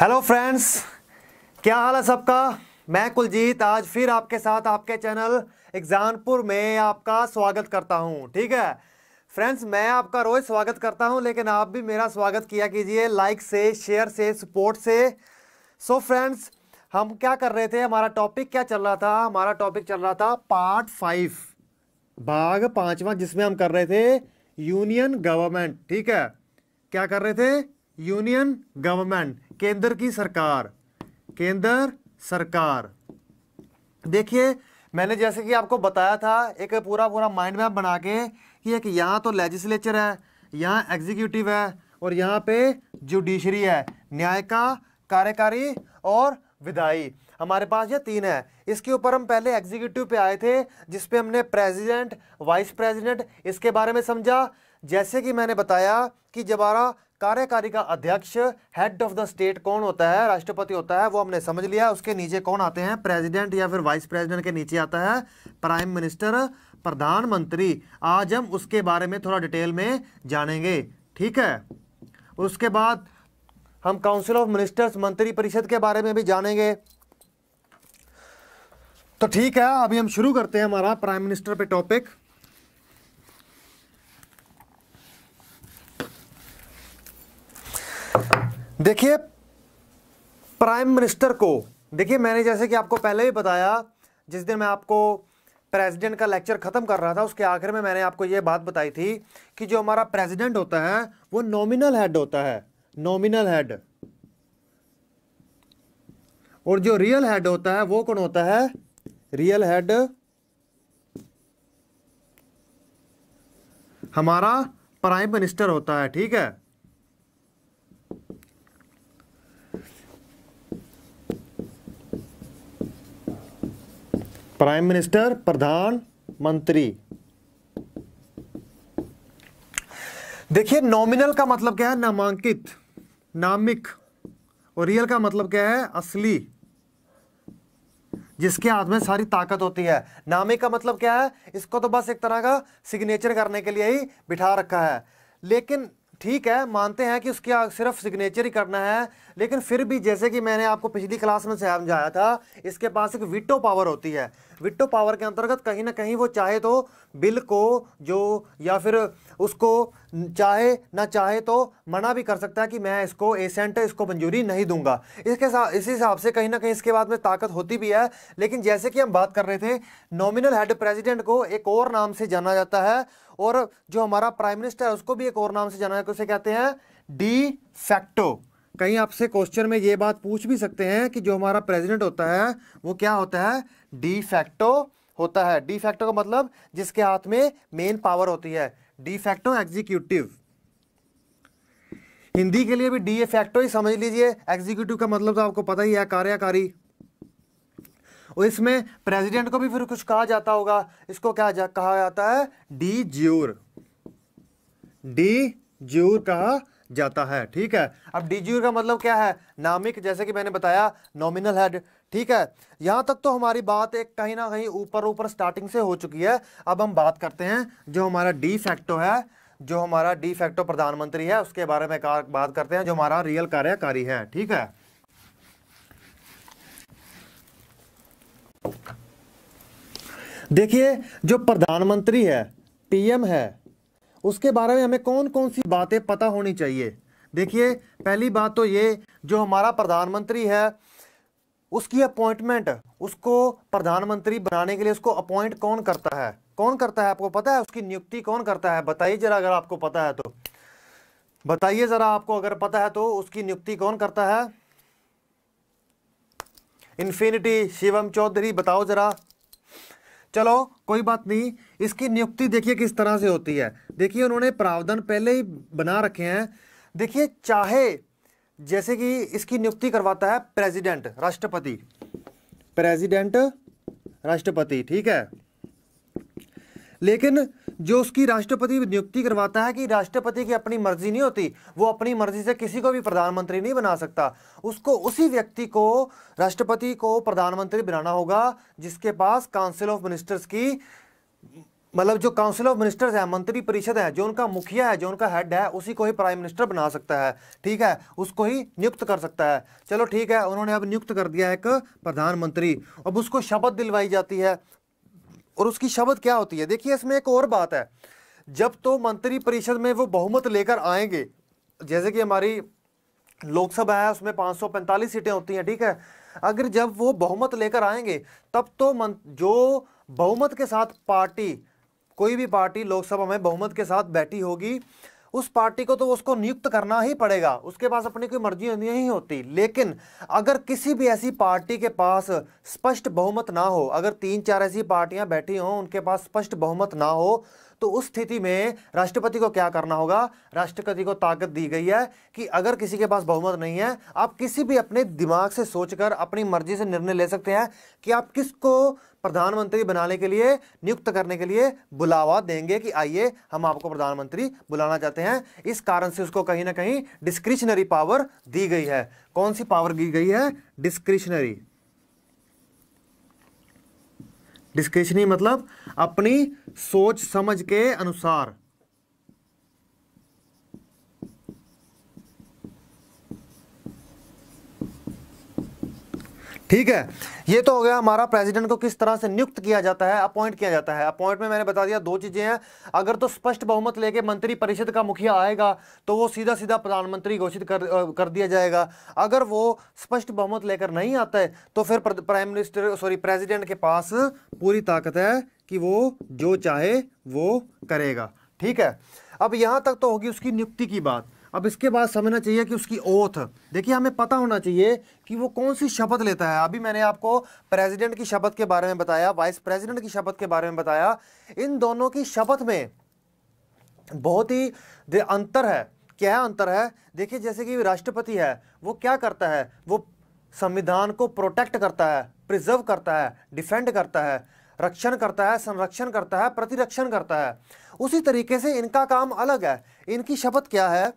Hello friends, क्या हाल है सबका। मैं कुलजीत आज फिर आपके साथ आपके चैनल एग्जामपुर में आपका स्वागत करता हूं। ठीक है फ्रेंड्स, मैं आपका रोज स्वागत करता हूं, लेकिन आप भी मेरा स्वागत किया कीजिए लाइक से, शेयर से, सपोर्ट से। सो फ्रेंड्स, हम क्या कर रहे थे, हमारा टॉपिक क्या चल रहा था। हमारा टॉपिक चल रहा था पार्ट 5, भाग 5वां, जिसमें हम कर रहे थे यूनियन गवर्नमेंट। ठीक है, क्या कर रहे थे? यूनियन गवर्नमेंट, केंद्र की सरकार, केंद्र सरकार। देखिए, मैंने जैसे कि आपको बताया था एक पूरा माइंड मैप बना के कि एक यहाँ तो लेजिस्लेचर है, यहाँ एग्जीक्यूटिव है और यहाँ पे जुडिशरी है, न्यायिका, कार्यकारी और विधायी। हमारे पास ये तीन है। इसके ऊपर हम पहले एग्जीक्यूटिव पे आए थे, जिसपे हमने प्रेसिडेंट, वाइस प्रेसिडेंट, इसके बारे में समझा। जैसे कि मैंने बताया कि जब हमारा कार्यकारी का अध्यक्ष, हेड ऑफ द स्टेट कौन होता है, राष्ट्रपति होता है, वो हमने समझ लिया। उसके नीचे कौन आते हैं? प्रेसिडेंट या फिर वाइस प्रेसिडेंट के नीचे आता है प्राइम मिनिस्टर, प्रधानमंत्री। आज हम उसके बारे में थोड़ा डिटेल में जानेंगे। ठीक है, उसके बाद हम काउंसिल ऑफ मिनिस्टर्स, मंत्री परिषद के बारे में भी जानेंगे। तो ठीक है, अभी हम शुरू करते हैं हमारा प्राइम मिनिस्टर पे टॉपिक। देखिए, प्राइम मिनिस्टर को, देखिए मैंने जैसे कि आपको पहले भी बताया, जिस दिन मैं आपको प्रेसिडेंट का लेक्चर खत्म कर रहा था, उसके आखिर में मैंने आपको यह बात बताई थी कि जो हमारा प्रेसिडेंट होता है वो नॉमिनल हेड होता है, नॉमिनल हेड। और जो रियल हेड होता है वो कौन होता है? रियल हेड हमारा प्राइम मिनिस्टर होता है। ठीक है, प्राइम मिनिस्टर, प्रधानमंत्री। देखिए, नॉमिनल का मतलब क्या है? नामांकित, नामिक। और रियल का मतलब क्या है? असली, जिसके हाथ में सारी ताकत होती है। नामिक का मतलब क्या है? इसको तो बस एक तरह का सिग्नेचर करने के लिए ही बिठा रखा है। लेकिन ठीक है, मानते हैं कि उसकी सिर्फ सिग्नेचर ही करना है, लेकिन फिर भी जैसे कि मैंने आपको पिछली क्लास में समझाया था, इसके पास एक वीटो पावर होती है। वीटो पावर के अंतर्गत कहीं ना कहीं वो चाहे तो बिल को जो, या फिर उसको चाहे ना चाहे तो मना भी कर सकता है कि मैं इसको एसेंट, इसको मंजूरी नहीं दूंगा। इसके साथ इसी हिसाब से कहीं ना कहीं इसके बाद में ताकत होती भी है। लेकिन जैसे कि हम बात कर रहे थे, नॉमिनल हेड प्रेसिडेंट को एक और नाम से जाना जाता है, और जो हमारा प्राइम मिनिस्टर है उसको भी एक और नाम से जाना जाता है, उसे कहते हैं डी फैक्टो। कहीं आपसे क्वेश्चन में ये बात पूछ भी सकते हैं कि जो हमारा प्रेसिडेंट होता है वो क्या होता है? डी फैक्टो होता है। डी फैक्टो का मतलब जिसके हाथ में मेन पावर होती है, डी फैक्टो एग्जीक्यूटिव। हिंदी के लिए भी डी फैक्टो ही समझ लीजिए। एग्जीक्यूटिव का मतलब तो आपको पता ही है, कार्यकारी। और इसमें प्रेसिडेंट को भी फिर कुछ कहा जाता होगा, इसको क्या कहा जाता है? डी ज्यूर, डी ज्यूर कहा जाता है। ठीक है, अब डी ज्यूर का मतलब क्या है? नामिक, जैसे कि मैंने बताया, नॉमिनल हेड। ठीक है, यहां तक तो हमारी बात एक कहीं ना कहीं ऊपर स्टार्टिंग से हो चुकी है। अब हम बात करते हैं जो हमारा डी फैक्टो है, जो हमारा डी फैक्टो प्रधानमंत्री है, उसके बारे में बात करते हैं, जो हमारा रियल कार्यकारी है। ठीक है, देखिए, जो प्रधानमंत्री है, पीएम है, उसके बारे में हमें कौन कौन सी बातें पता होनी चाहिए। देखिए, पहली बात तो ये, जो हमारा प्रधानमंत्री है उसकी अपॉइंटमेंट, उसको प्रधानमंत्री बनाने के लिए उसको अपॉइंट कौन करता है? कौन करता है? आपको पता है उसकी नियुक्ति कौन करता है? बताइए जरा, अगर आपको पता है तो बताइए जरा, आपको अगर पता है तो उसकी नियुक्ति कौन करता है? इन्फिनिटी, शिवम चौधरी, बताओ जरा। चलो कोई बात नहीं, इसकी नियुक्ति देखिए किस तरह से होती है। देखिए, उन्होंने प्रावधान पहले ही बना रखे हैं। देखिए, चाहे जैसे कि इसकी नियुक्ति करवाता है प्रेसिडेंट, राष्ट्रपति, प्रेसिडेंट, राष्ट्रपति। ठीक है, लेकिन जो उसकी राष्ट्रपति नियुक्ति करवाता है, कि राष्ट्रपति की अपनी मर्जी नहीं होती, वो अपनी मर्जी से किसी को भी प्रधानमंत्री नहीं बना सकता। उसको, उसी व्यक्ति को, राष्ट्रपति को प्रधानमंत्री बनाना होगा जिसके पास काउंसिल ऑफ मिनिस्टर्स की मतलब जो काउंसिल ऑफ मिनिस्टर्स है, मंत्री परिषद है, जो उनका मुखिया है, जो उनका हेड है, उसी को ही प्राइम मिनिस्टर बना सकता है। ठीक है, उसको ही नियुक्त कर सकता है। चलो ठीक है, उन्होंने अब नियुक्त कर दिया एक प्रधानमंत्री। अब उसको शपथ दिलवाई जाती है। और उसकी शपथ क्या होती है, देखिए इसमें एक और बात है। जब तो मंत्री परिषद में वो बहुमत लेकर आएंगे, जैसे कि हमारी लोकसभा है उसमें 545 सीटें होती हैं। ठीक है, अगर जब वो बहुमत लेकर आएंगे तब तो जो बहुमत के साथ पार्टी, कोई भी पार्टी लोकसभा में बहुमत के साथ बैठी होगी, उस पार्टी को तो उसको नियुक्त करना ही पड़ेगा, उसके पास अपनी कोई मर्जी नहीं होती। लेकिन अगर किसी भी ऐसी पार्टी के पास स्पष्ट बहुमत ना हो, अगर 3-4 ऐसी पार्टियां बैठी हों, उनके पास स्पष्ट बहुमत ना हो, तो उस स्थिति में राष्ट्रपति को क्या करना होगा। राष्ट्रपति को ताकत दी गई है कि अगर किसी के पास बहुमत नहीं है, आप किसी भी अपने दिमाग से सोचकर अपनी मर्जी से निर्णय ले सकते हैं कि आप किसको प्रधानमंत्री बनाने के लिए, नियुक्त करने के लिए बुलावा देंगे कि आइए हम आपको प्रधानमंत्री बुलाना चाहते हैं। इस कारण से उसको कहीं ना कहीं डिस्क्रिशनरी पावर दी गई है। कौन सी पावर दी गई है, डिस्क्रिशनरी। डिस्क्रिशनरी मतलब अपनी सोच समझ के अनुसार। ठीक है, ये तो हो गया हमारा प्रेसिडेंट को किस तरह से नियुक्त किया जाता है, अपॉइंट किया जाता है। अपॉइंट में मैंने बता दिया दो चीजें हैं। अगर तो स्पष्ट बहुमत लेके मंत्री परिषद का मुखिया आएगा तो वो सीधा सीधा प्रधानमंत्री घोषित कर दिया जाएगा। अगर वो स्पष्ट बहुमत लेकर नहीं आता है तो फिर प्रेसिडेंट के पास पूरी ताकत है कि वो जो चाहे वो करेगा। ठीक है, अब यहां तक तो होगी उसकी नियुक्ति की बात। अब इसके बाद समझना चाहिए कि उसकी ओथ, देखिए हमें पता होना चाहिए कि वो कौन सी शपथ लेता है। अभी मैंने आपको प्रेसिडेंट की शपथ के बारे में बताया, वाइस प्रेसिडेंट की शपथ के बारे में बताया। इन दोनों की शपथ में बहुत ही अंतर है। क्या अंतर है, देखिए जैसे कि राष्ट्रपति है, वो क्या करता है, वो संविधान को प्रोटेक्ट करता है, प्रिजर्व करता है, डिफेंड करता है, रक्षण करता है, संरक्षण करता है, प्रतिरक्षण करता है। उसी तरीके से इनका काम अलग है। इनकी शपथ क्या है,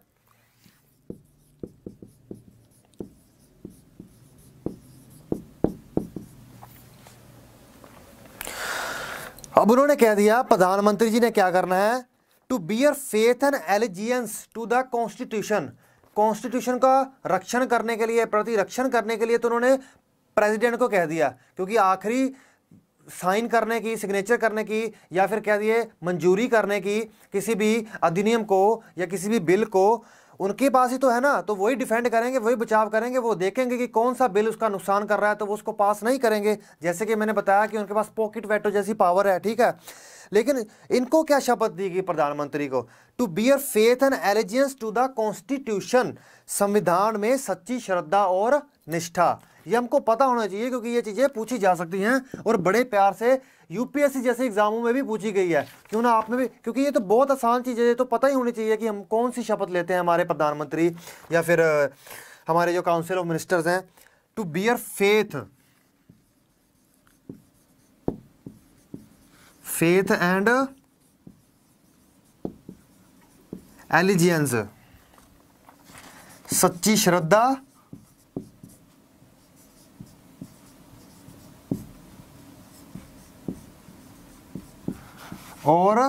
अब उन्होंने कह दिया, प्रधानमंत्री जी ने क्या करना है, to bear faith and allegiance to the constitution. Constitution का रक्षण करने के लिए, प्रतिरक्षण करने के लिए तो उन्होंने प्रेसिडेंट को कह दिया, क्योंकि आखिरी साइन करने की, सिग्नेचर करने की, या फिर कह दिए मंजूरी करने की किसी भी अधिनियम को या किसी भी बिल को उनके पास ही तो है ना। तो वही डिफेंड करेंगे, वही बचाव करेंगे। वो देखेंगे कि कौन सा बिल उसका नुकसान कर रहा है तो वो उसको पास नहीं करेंगे। जैसे कि मैंने बताया कि उनके पास पॉकेट वेटो जैसी पावर है। ठीक है, लेकिन इनको क्या शपथ दी गई प्रधानमंत्री को, to bear faith and allegiance to the constitution, संविधान में सच्ची श्रद्धा और निष्ठा। ये हमको पता होना चाहिए क्योंकि ये चीजें पूछी जा सकती हैं और बड़े प्यार से यूपीएससी जैसे एग्जामों में भी पूछी गई है। क्यों ना आप में भी, क्योंकि ये तो बहुत आसान चीज है। ये तो पता ही होनी चाहिए कि हम कौन सी शपथ लेते हैं हमारे प्रधानमंत्री या फिर हमारे जो काउंसिल ऑफ मिनिस्टर्स हैं। To bear faith, faith and allegiance, सच्ची श्रद्धा और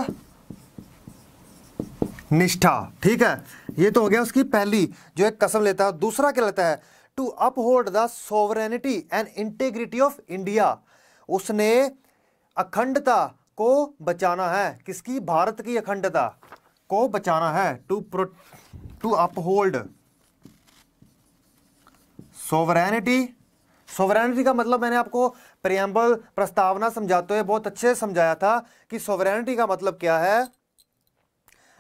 निष्ठा। ठीक है, ये तो हो गया उसकी पहली जो एक कसम लेता है। दूसरा क्या लेता है, to uphold the sovereignty and integrity of India. उसने अखंडता को बचाना है, किसकी, भारत की अखंडता को बचाना है। To uphold sovereignty. सोवरेनिटी का मतलब मैंने आपको प्रियम्बल, प्रस्तावना समझाते हुए बहुत अच्छे से समझाया था कि सोवरेनिटी का मतलब क्या है।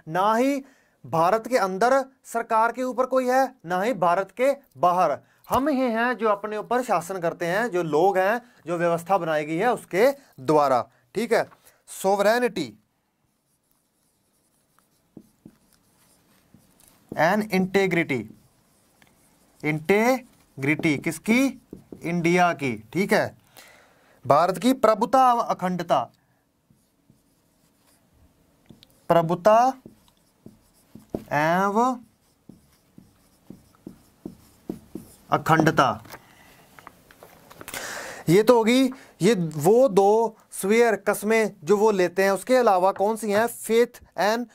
ना ही भारत के अंदर सरकार के ऊपर कोई है, ना ही भारत के बाहर। हम ही हैं जो अपने ऊपर शासन करते हैं, जो लोग हैं, जो व्यवस्था बनाई गई है उसके द्वारा। ठीक है, सोवरेनिटी एंड इंटेग्रिटी। इंटेग्रिटी किसकी, इंडिया की। ठीक है, भारत की प्रभुता अखंडता, प्रभुता एवं अखंडता। ये तो होगी, ये वो दो स्वेयर कस्में जो वो लेते हैं, उसके अलावा कौन सी हैं, faith and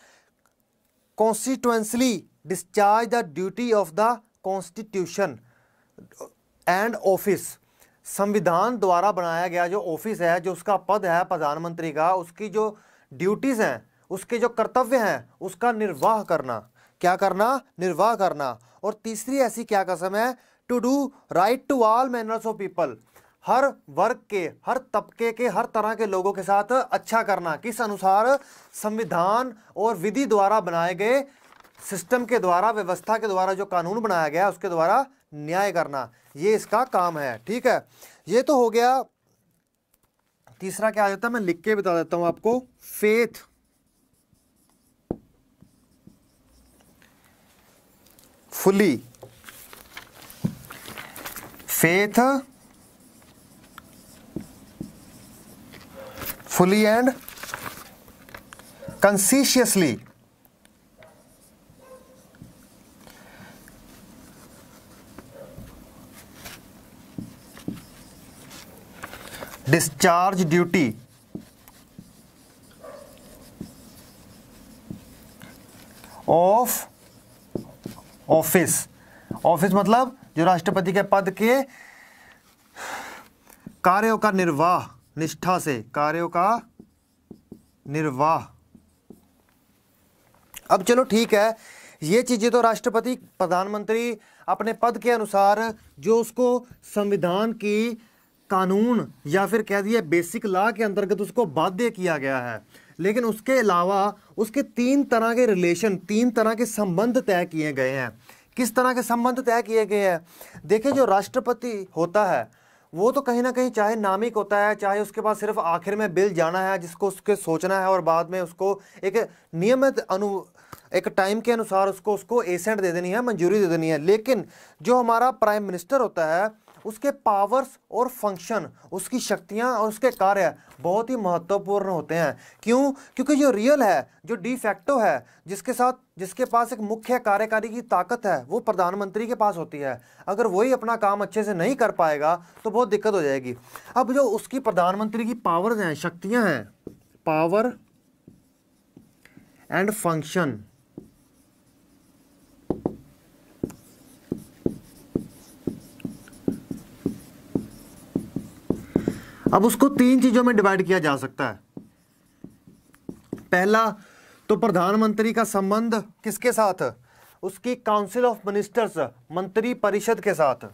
conscientiously discharge the duty of the constitution and office. संविधान द्वारा बनाया गया जो ऑफिस है, जो उसका पद है प्रधानमंत्री का, उसकी जो ड्यूटीज हैं, उसके जो कर्तव्य हैं, उसका निर्वाह करना। क्या करना, निर्वाह करना। और तीसरी ऐसी क्या कसम है, to do right to all manners of people, हर वर्ग के, हर तबके के, हर तरह के लोगों के साथ अच्छा करना। किस अनुसार, संविधान और विधि द्वारा बनाए गए सिस्टम के द्वारा, व्यवस्था के द्वारा जो कानून बनाया गया उसके द्वारा न्याय करना, ये इसका काम है। ठीक है, ये तो हो गया। तीसरा क्या आ जाता है, मैं लिख के बता देता हूं आपको, faith fully, faith fully and conscientiously discharge duty of office। Office मतलब जो राष्ट्रपति के पद के कार्यों का निर्वाह, निष्ठा से कार्यों का निर्वाह। अब चलो ठीक है, ये चीजें तो राष्ट्रपति, प्रधानमंत्री अपने पद के अनुसार जो उसको संविधान की कानून या फिर कह दिए बेसिक लॉ के अंतर्गत उसको बाध्य किया गया है। लेकिन उसके अलावा उसके तीन तरह के रिलेशन, तीन तरह के संबंध तय किए गए हैं। किस तरह के संबंध तय किए गए हैं, देखिए जो राष्ट्रपति होता है वो तो कहीं ना कहीं चाहे नामिक होता है, चाहे उसके पास सिर्फ आखिर में बिल जाना है जिसको उसके सोचना है और बाद में उसको एक नियमित एक टाइम के अनुसार उसको एसेंट दे देनी है, मंजूरी दे देनी है। लेकिन जो हमारा प्राइम मिनिस्टर होता है उसके पावर्स और फंक्शन, उसकी शक्तियां और उसके कार्य बहुत ही महत्वपूर्ण होते हैं। क्यों? क्योंकि जो रियल है, जो डी फैक्टो है, जिसके पास एक मुख्य कार्यकारी की ताकत है, वो प्रधानमंत्री के पास होती है। अगर वही अपना काम अच्छे से नहीं कर पाएगा तो बहुत दिक्कत हो जाएगी। अब जो उसकी प्रधानमंत्री की पावर्स हैं, शक्तियां हैं, पावर एंड फंक्शन, अब उसको तीन चीजों में डिवाइड किया जा सकता है। पहला तो प्रधानमंत्री का संबंध किसके साथ, उसकी काउंसिल ऑफ मिनिस्टर्स, मंत्री परिषद के साथ,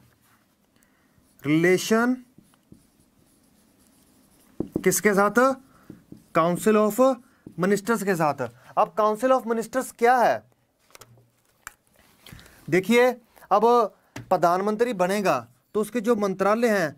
रिलेशन किसके साथ, काउंसिल ऑफ मिनिस्टर्स के साथ। अब काउंसिल ऑफ मिनिस्टर्स क्या है, देखिए अब प्रधानमंत्री बनेगा तो उसके जो मंत्रालय हैं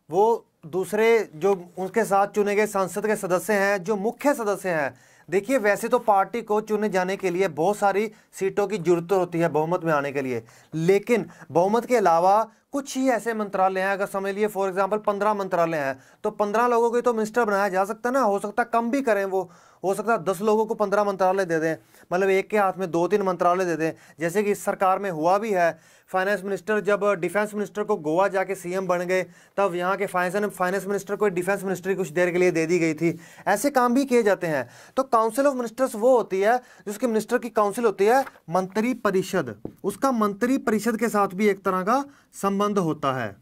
वो दूसरे जो उनके साथ चुने गए संसद के सदस्य हैं, जो मुख्य सदस्य हैं। देखिए वैसे तो पार्टी को चुने जाने के लिए बहुत सारी सीटों की जरूरत होती है बहुमत में आने के लिए, लेकिन बहुमत के अलावा कुछ ही ऐसे मंत्रालय हैं, अगर समझ लिए फॉर एग्जांपल 15 मंत्रालय हैं तो 15 लोगों को तो मिनिस्टर बनाया जा सकता है ना। हो सकता है कम भी करें, वो हो सकता है 10 लोगों को 15 मंत्रालय दे दें, मतलब एक के हाथ में 2-3 मंत्रालय दे दें, जैसे कि इस सरकार में हुआ भी है। फाइनेंस मिनिस्टर जब डिफेंस मिनिस्टर को गोवा जाके सीएम बन गए तब यहाँ के फाइनेंस मिनिस्टर को डिफेंस मिनिस्ट्री कुछ देर के लिए दे दी गई थी। ऐसे काम भी किए जाते हैं। तो काउंसिल ऑफ मिनिस्टर्स वो होती है जिसके मिनिस्टर की काउंसिल होती है मंत्री परिषद, उसका मंत्री परिषद के साथ भी एक तरह का संबंध होता है।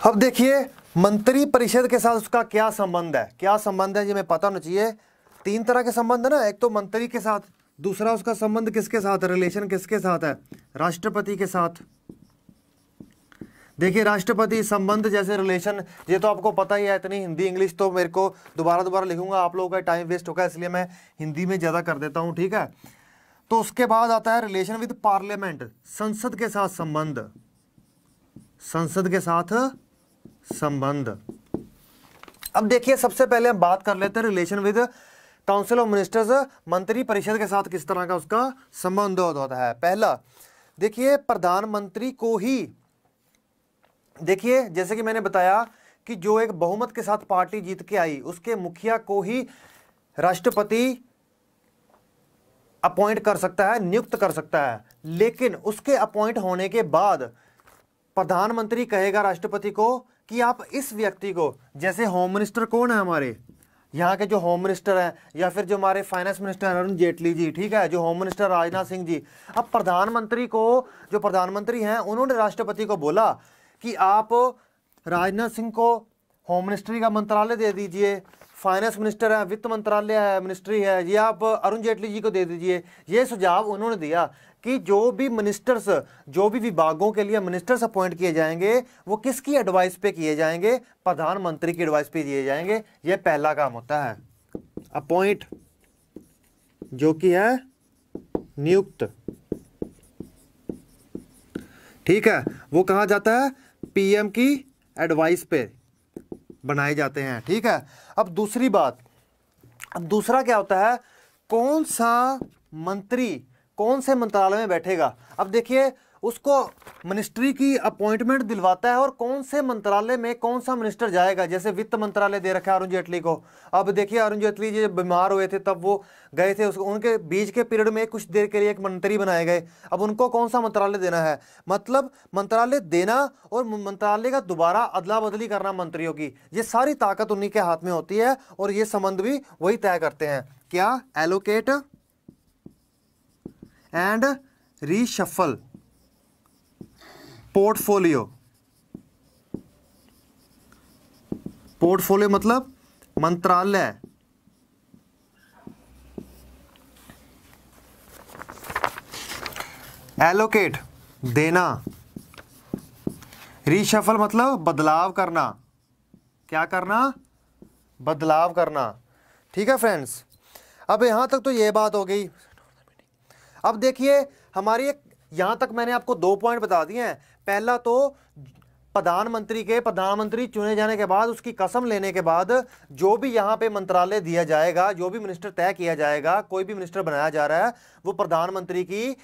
अब देखिए मंत्री परिषद के साथ उसका क्या संबंध है, क्या संबंध है ये हमें पता होना चाहिए। तीन तरह के संबंध है ना, एक तो मंत्री के साथ, दूसरा उसका संबंध किसके साथ, रिलेशन किसके साथ है, राष्ट्रपति के साथ। देखिए राष्ट्रपति संबंध जैसे रिलेशन, ये तो आपको पता ही है, इतनी हिंदी इंग्लिश तो मेरे को दोबारा लिखूंगा, आप लोगों का टाइम वेस्ट होगा, इसलिए मैं हिंदी में ज़्यादा कर देता हूँ, ठीक है। तो उसके बाद आता है रिलेशन विद पार्लियामेंट, संसद के साथ संबंध, संसद के साथ संबंध। अब देखिए सबसे पहले हम बात कर लेते हैं relation with council of ministers, मंत्री परिषद के साथ किस तरह का उसका संबंध होता है। पहला देखिए प्रधानमंत्री को ही, देखिए जैसे कि मैंने बताया कि जो एक बहुमत के साथ पार्टी जीत के आई उसके मुखिया को ही राष्ट्रपति अपॉइंट कर सकता है, नियुक्त कर सकता है, लेकिन उसके अपॉइंट होने के बाद प्रधानमंत्री कहेगा राष्ट्रपति को कि आप इस व्यक्ति को, जैसे होम मिनिस्टर कौन है हमारे यहाँ के, जो होम मिनिस्टर हैं, या फिर जो हमारे फाइनेंस मिनिस्टर अरुण जेटली जी, ठीक है, जो होम मिनिस्टर राजनाथ सिंह जी। अब प्रधानमंत्री को, जो प्रधानमंत्री हैं, उन्होंने राष्ट्रपति को बोला कि आप राजनाथ सिंह को होम मिनिस्ट्री का मंत्रालय दे दीजिए, फाइनेंस मिनिस्टर है, वित्त मंत्रालय है, मिनिस्ट्री है, ये आप अरुण जेटली जी को दे दीजिए। ये सुझाव उन्होंने दिया कि जो भी मिनिस्टर्स, जो भी विभागों के लिए मिनिस्टर्स अपॉइंट किए जाएंगे वो किसकी एडवाइस पे किए जाएंगे? प्रधानमंत्री की एडवाइस पे किए जाएंगे। ये पहला काम होता है अपॉइंट, जो कि है नियुक्त, ठीक है, वो कहा जाता है पीएम की एडवाइस पे बनाए जाते हैं, ठीक है। अब दूसरी बात, अब दूसरा क्या होता है, कौन सा मंत्री कौन से मंत्रालय में बैठेगा। अब देखिए, उसको मिनिस्ट्री की अपॉइंटमेंट दिलवाता है और कौन से मंत्रालय में कौन सा मिनिस्टर जाएगा। जैसे वित्त मंत्रालय दे रखा है अरुण जेटली को। अब देखिए, अरुण जेटली जी बीमार हुए थे तब वो गए थे, उसको उनके बीच के पीरियड में कुछ देर के लिए एक मंत्री बनाए गए। अब उनको कौन सा मंत्रालय देना है, मतलब मंत्रालय देना और मंत्रालय का दोबारा अदला बदली करना मंत्रियों की, ये सारी ताकत उन्हीं के हाथ में होती है और ये संबंध भी वही तय करते हैं। क्या? Allocate and reshuffle portfolio. Portfolio मतलब मंत्रालय, एलोकेट देना, रीशफल मतलब बदलाव करना। क्या करना? बदलाव करना, ठीक है फ्रेंड्स। अब यहां तक तो ये बात हो गई। अब देखिए, हमारी एक यहां तक मैंने आपको 2 पॉइंट बता दिए हैं। पहला तो प्रधानमंत्री चुने जाने के बाद, उसकी कसम लेने के बाद, जो भी यहाँ पे मंत्रालय दिया जाएगा, जो भी मिनिस्टर तय किया जाएगा, कोई भी मिनिस्टर बनाया जा रहा है, वो प्रधानमंत्री की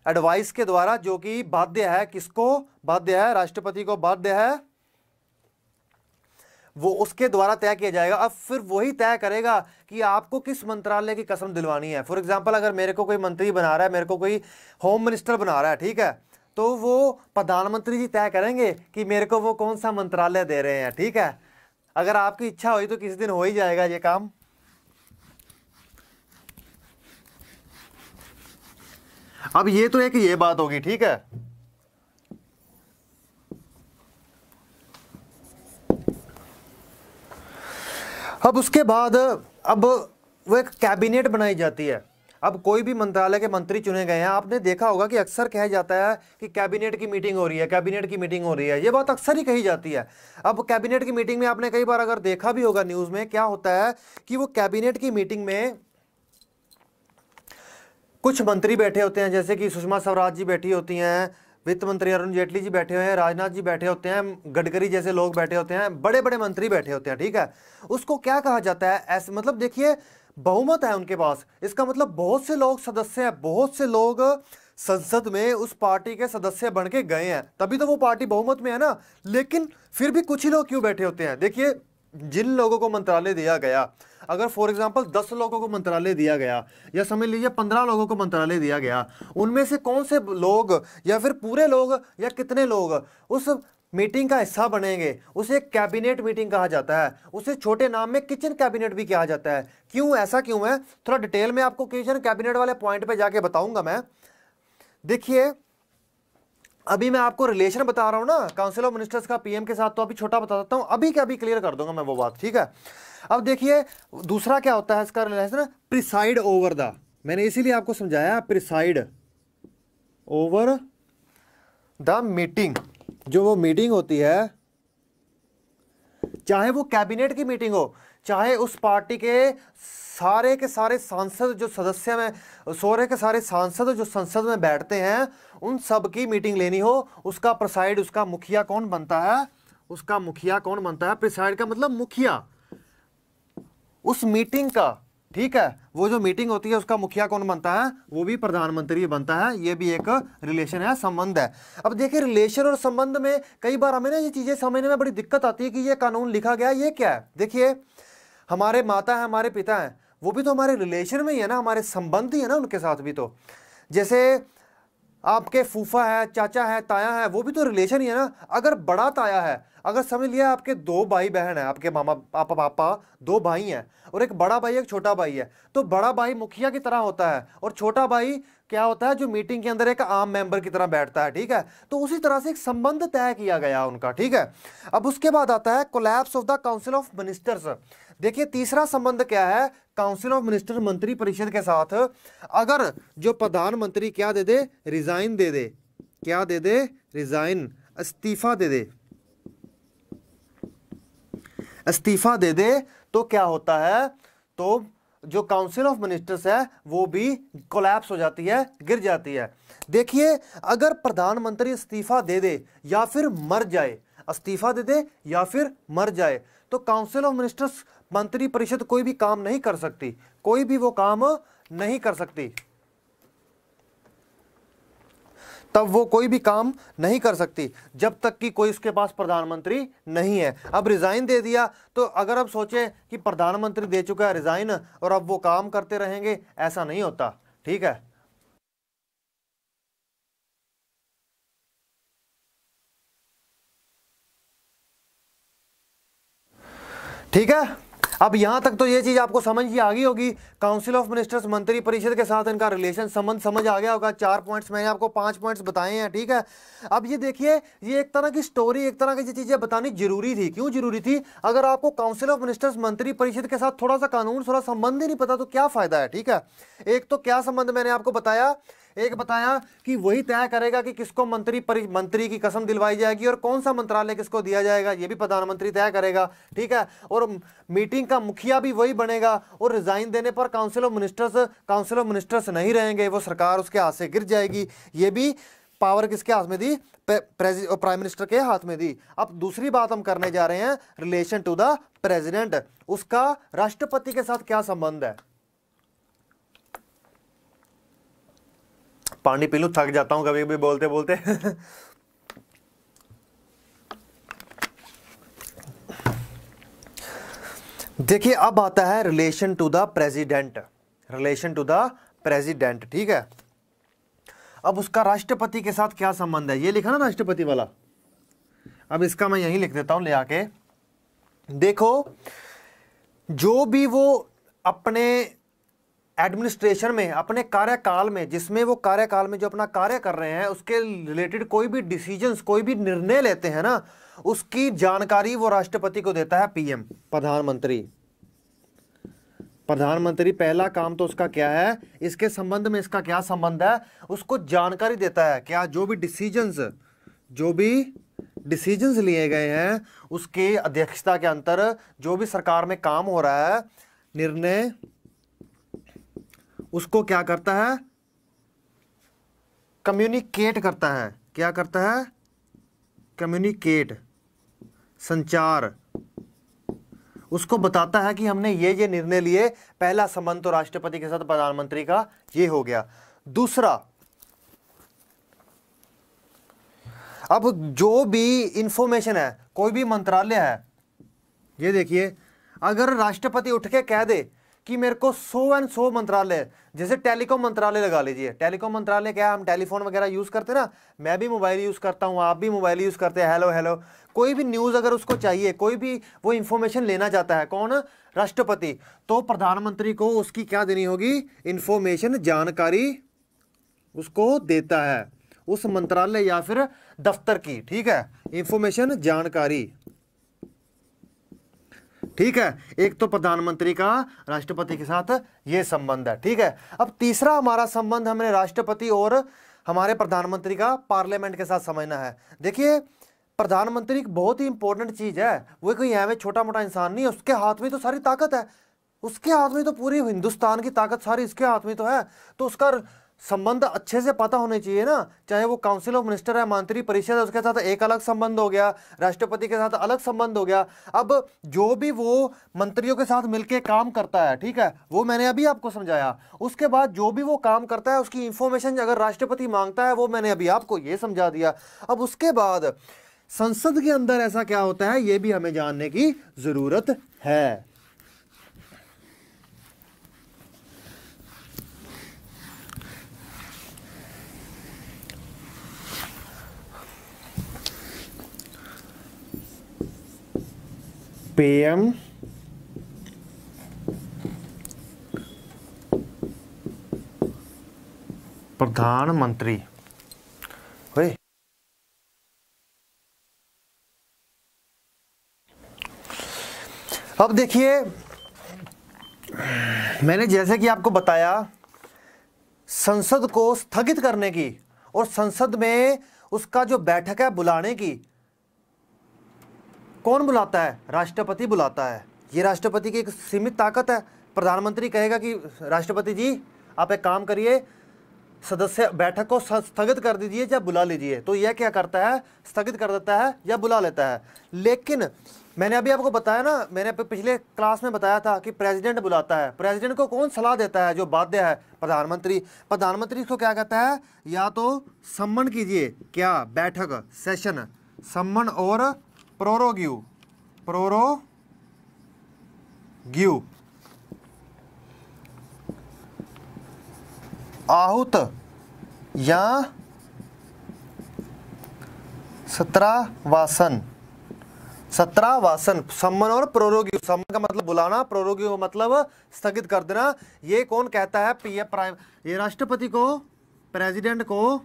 एडवाइस के द्वारा, जो कि बाध्य है, किसको बाध्य है? राष्ट्रपति को बाध्य है, वो उसके द्वारा तय किया जाएगा। अब फिर वही तय करेगा कि आपको किस मंत्रालय की कसम दिलवानी है। फॉर एग्जांपल, अगर मेरे को कोई मंत्री बना रहा है, मेरे को कोई होम मिनिस्टर बना रहा है, ठीक है, तो वो प्रधानमंत्री जी तय करेंगे कि मेरे को वो कौन सा मंत्रालय दे रहे हैं, ठीक है। अगर आपकी इच्छा हुई तो किसी दिन हो ही जाएगा ये काम। अब ये तो एक ये बात होगी, ठीक है। अब उसके बाद अब वो एक कैबिनेट बनाई जाती है। अब कोई भी मंत्रालय के मंत्री चुने गए हैं, आपने देखा होगा कि अक्सर कहा जाता है कि कैबिनेट की मीटिंग हो रही है, कैबिनेट की मीटिंग हो रही है, ये बात अक्सर ही कही जाती है। अब कैबिनेट की मीटिंग में आपने कई बार अगर देखा भी होगा न्यूज़ में, क्या होता है कि वो कैबिनेट की मीटिंग में कुछ मंत्री बैठे होते हैं, जैसे कि सुषमा स्वराज जी बैठी होती हैं, वित्त मंत्री अरुण जेटली जी बैठे हुए हैं, राजनाथ जी बैठे होते हैं, गडकरी जैसे लोग बैठे होते हैं, बड़े बड़े मंत्री बैठे होते हैं, ठीक है। उसको क्या कहा जाता है? ऐसे मतलब देखिए, बहुमत है उनके पास, इसका मतलब बहुत से लोग सदस्य हैं, बहुत से लोग संसद में उस पार्टी के सदस्य बन के गए हैं, तभी तो वो पार्टी बहुमत में है ना। लेकिन फिर भी कुछ ही लोग क्यों बैठे होते हैं? देखिए, जिन लोगों को मंत्रालय दिया गया, अगर फॉर एग्जांपल 10 लोगों को मंत्रालय दिया गया, या समझ लीजिए 15 लोगों को मंत्रालय दिया गया, उनमें से कौन से लोग या फिर पूरे लोग या कितने लोग उस मीटिंग का हिस्सा बनेंगे, उसे कैबिनेट मीटिंग कहा जाता है। उसे छोटे नाम में किचन कैबिनेट भी कहा जाता है। क्यों, ऐसा क्यों है? थोड़ा डिटेल में आपको किचन कैबिनेट वाले पॉइंट पे जाके बताऊंगा मैं। देखिए, अभी मैं आपको रिलेशन बता रहा हूं ना काउंसिल ऑफ मिनिस्टर्स का पीएम के साथ, तो अभी छोटा बता देता हूं, अभी क्या अभी क्लियर कर दूंगा मैं वो बात, ठीक है। अब देखिए, दूसरा क्या होता है इसका रिलेशन, प्रिसाइड ओवर द, मैंने इसीलिए आपको समझाया, प्रिसाइड ओवर द मीटिंग। जो वो मीटिंग होती है, चाहे वो कैबिनेट की मीटिंग हो, चाहे उस पार्टी के सारे सांसद जो सदस्य में, सारे के सारे सांसद जो संसद में बैठते हैं, उन सब की मीटिंग लेनी हो, उसका प्रिसाइड, उसका मुखिया कौन बनता है? उसका मुखिया कौन बनता है? प्रिसाइड का मतलब मुखिया उस मीटिंग का, ठीक है। वो जो मीटिंग होती है उसका मुखिया कौन बनता है? वो भी प्रधानमंत्री बनता है। ये भी एक रिलेशन है, संबंध है। अब देखिए, रिलेशन और संबंध में कई बार हमें ना ये चीजें समझने में बड़ी दिक्कत आती है कि ये कानून लिखा गया, ये क्या है। देखिए, हमारे माता है, हमारे पिता हैं, वो भी तो हमारे रिलेशन में ही है ना, हमारे संबंध ही है ना उनके साथ भी। तो जैसे आपके फूफा है, चाचा है, ताया है, वो भी तो रिलेशन ही है ना। अगर बड़ा ताया है, अगर समझ लिया आपके दो भाई बहन है, आपके मामा पापा दो भाई हैं, और एक बड़ा भाई एक छोटा भाई है, तो बड़ा भाई मुखिया की तरह होता है और छोटा भाई क्या होता है, जो मीटिंग के अंदर एक आम मेंबर की तरह बैठता है, ठीक है। तो उसी तरह से एक संबंध तय किया गया उनका, ठीक है। अब उसके बाद आता है collapse of the council of ministers. देखिए तीसरा संबंध क्या है काउंसिल ऑफ मिनिस्टर, मंत्री परिषद के साथ। अगर जो प्रधानमंत्री क्या दे दे, रिजाइन दे दे, क्या दे दे, रिजाइन, इस्तीफा दे दे, इस्तीफा दे दे, तो क्या होता है, तो जो काउंसिल ऑफ मिनिस्टर्स है वो भी कोलैप्स हो जाती है, गिर जाती है। देखिए अगर प्रधानमंत्री इस्तीफा दे दे या फिर मर जाए, इस्तीफा दे दे या फिर मर जाए, तो काउंसिल ऑफ मिनिस्टर्स, मंत्री परिषद कोई भी काम नहीं कर सकती, कोई भी वो काम नहीं कर सकती, तब वो कोई भी काम नहीं कर सकती जब तक कि कोई उसके पास प्रधानमंत्री नहीं है। अब रिजाइन दे दिया, तो अगर अब सोचें कि प्रधानमंत्री दे चुका है रिजाइन और अब वो काम करते रहेंगे, ऐसा नहीं होता, ठीक है। ठीक है, अब यहां तक तो ये चीज आपको समझ ही आ गई होगी। काउंसिल ऑफ मिनिस्टर्स, मंत्री परिषद के साथ इनका रिलेशन, संबंध समझ आ गया होगा। 4 पॉइंट्स मैंने आपको 5 पॉइंट्स बताए हैं, ठीक है। अब ये देखिए, ये एक तरह की स्टोरी, एक तरह की ये चीजें बतानी जरूरी थी। क्यों जरूरी थी? अगर आपको काउंसिल ऑफ मिनिस्टर्स, मंत्री परिषद के साथ थोड़ा सा कानून, थोड़ा संबंध ही नहीं पता तो क्या फायदा है, ठीक है। एक तो क्या संबंध मैंने आपको बताया, एक बताया कि वही तय करेगा कि किसको मंत्री की कसम दिलवाई जाएगी और कौन सा मंत्रालय किसको दिया जाएगा, ये भी प्रधानमंत्री तय करेगा, ठीक है। और मीटिंग का मुखिया भी वही बनेगा, और रिजाइन देने पर काउंसिल ऑफ मिनिस्टर्स नहीं रहेंगे, वो सरकार उसके हाथ से गिर जाएगी। ये भी पावर किसके हाथ में दी? प्राइम मिनिस्टर के हाथ में दी। अब दूसरी बात हम करने जा रहे हैं, रिलेशन टू द प्रेसिडेंट, उसका राष्ट्रपति के साथ क्या संबंध है। पानी पी लूं, थक जाता हूं कभी कभी बोलते बोलते। देखिए अब आता है relation to the president, relation to the president, ठीक है। अब उसका राष्ट्रपति के साथ क्या संबंध है, ये लिखा ना राष्ट्रपति वाला। अब इसका मैं यहीं लिख देता हूं ले आके। देखो जो भी वो अपने एडमिनिस्ट्रेशन में, अपने कार्यकाल में, जिसमें वो कार्यकाल में जो अपना कार्य कर रहे हैं, उसके रिलेटेड कोई भी डिसीजंस, कोई भी निर्णय लेते हैं ना, उसकी जानकारी वो राष्ट्रपति को देता है पीएम, प्रधानमंत्री। प्रधानमंत्री पहला काम तो उसका क्या है, इसके संबंध में इसका क्या संबंध है, उसको जानकारी देता है। क्या? जो भी डिसीजंस लिए गए हैं उसके अध्यक्षता के अंतर, जो भी सरकार में काम हो रहा है, निर्णय, उसको क्या करता है, कम्युनिकेट करता है। क्या करता है? कम्युनिकेट, संचार, उसको बताता है कि हमने ये निर्णय लिए। पहला संबंध तो राष्ट्रपति के साथ प्रधानमंत्री का ये हो गया। दूसरा, अब जो भी इंफॉर्मेशन है, कोई भी मंत्रालय है, ये देखिए, अगर राष्ट्रपति उठ के कह दे कि मेरे को 100 मंत्रालय, जैसे टेलीकॉम मंत्रालय लगा लीजिए। टेलीकॉम मंत्रालय क्या है, हम टेलीफोन वगैरह यूज करते हैं ना, मैं भी मोबाइल यूज करता हूं, आप भी मोबाइल यूज करते हैं, हेलो हेलो। कोई भी न्यूज अगर उसको चाहिए, कोई भी वो इंफॉर्मेशन लेना चाहता है, कौन? राष्ट्रपति। तो प्रधानमंत्री को उसकी क्या देनी होगी? इंफॉर्मेशन, जानकारी उसको देता है, उस मंत्रालय या फिर दफ्तर की, ठीक है, इंफॉर्मेशन, जानकारी, ठीक है। एक तो प्रधानमंत्री का राष्ट्रपति के साथ यह संबंध है, ठीक है। अब तीसरा हमारा संबंध हमने राष्ट्रपति और हमारे प्रधानमंत्री का पार्लियामेंट के साथ समझना है। देखिए प्रधानमंत्री एक बहुत ही इंपॉर्टेंट चीज है, वो कोई यहाँ छोटा मोटा इंसान नहीं है, उसके हाथ में तो सारी ताकत है, उसके हाथ में तो पूरी हिंदुस्तान की ताकत सारी इसके हाथ में तो है। तो उसका संबंध अच्छे से पता होने चाहिए ना, चाहे वो काउंसिल ऑफ मिनिस्टर है, मंत्री परिषद है, उसके साथ एक अलग संबंध हो गया, राष्ट्रपति के साथ अलग संबंध हो गया। अब जो भी वो मंत्रियों के साथ मिलके काम करता है, ठीक है, वो मैंने अभी आपको समझाया। उसके बाद जो भी वो काम करता है उसकी इंफॉर्मेशन अगर राष्ट्रपति मांगता है, वो मैंने अभी आपको ये समझा दिया। अब उसके बाद संसद के अंदर ऐसा क्या होता है, ये भी हमें जानने की जरूरत है। पीएम प्रधानमंत्री। ओए अब देखिए, मैंने जैसे कि आपको बताया, संसद को स्थगित करने की और संसद में उसका जो बैठक है बुलाने की, कौन बुलाता है? राष्ट्रपति बुलाता है। ये राष्ट्रपति की एक सीमित ताकत है। प्रधानमंत्री कहेगा कि राष्ट्रपति जी आप एक काम करिए, सदस्य बैठक को स्थगित कर दीजिए या बुला लीजिए, तो यह क्या करता है? स्थगित कर देता है या बुला लेता है। लेकिन मैंने अभी आपको बताया ना, मैंने पिछले क्लास में बताया था कि प्रेसिडेंट बुलाता है। प्रेसिडेंट को कौन सलाह देता है? जो बाध्य है, प्रधानमंत्री। प्रधानमंत्री को क्या कहता है? या तो सम्मन कीजिए, क्या? बैठक, सेशन, सम्मन और प्रोरोग्यू आहूत या सत्रावासन। सम्मन और प्रोरोग्यू। सम्मन का मतलब बुलाना, प्रोरोग्यू का मतलब स्थगित कर देना। ये कौन कहता है? ये राष्ट्रपति को, प्रेसिडेंट को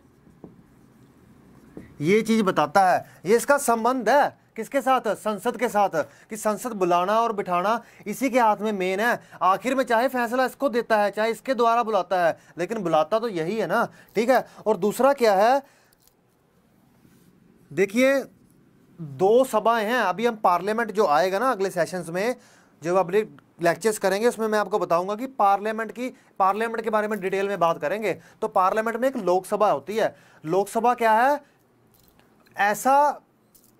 ये चीज बताता है। ये इसका संबंध है किसके साथ? संसद के साथ, कि संसद बुलाना और बिठाना इसी के हाथ में मेन है। आखिर में चाहे फैसला इसको देता है, चाहे इसके द्वारा बुलाता है, लेकिन बुलाता तो यही है ना। ठीक है। और दूसरा क्या है? देखिए, दो सभाएं हैं। अभी हम पार्लियामेंट जो आएगा ना अगले सेशंस में, जो अगले लेक्चर्स करेंगे, उसमें मैं आपको बताऊंगा कि पार्लियामेंट के बारे में डिटेल में बात करेंगे। तो पार्लियामेंट में एक लोकसभा होती है। लोकसभा क्या है? ऐसा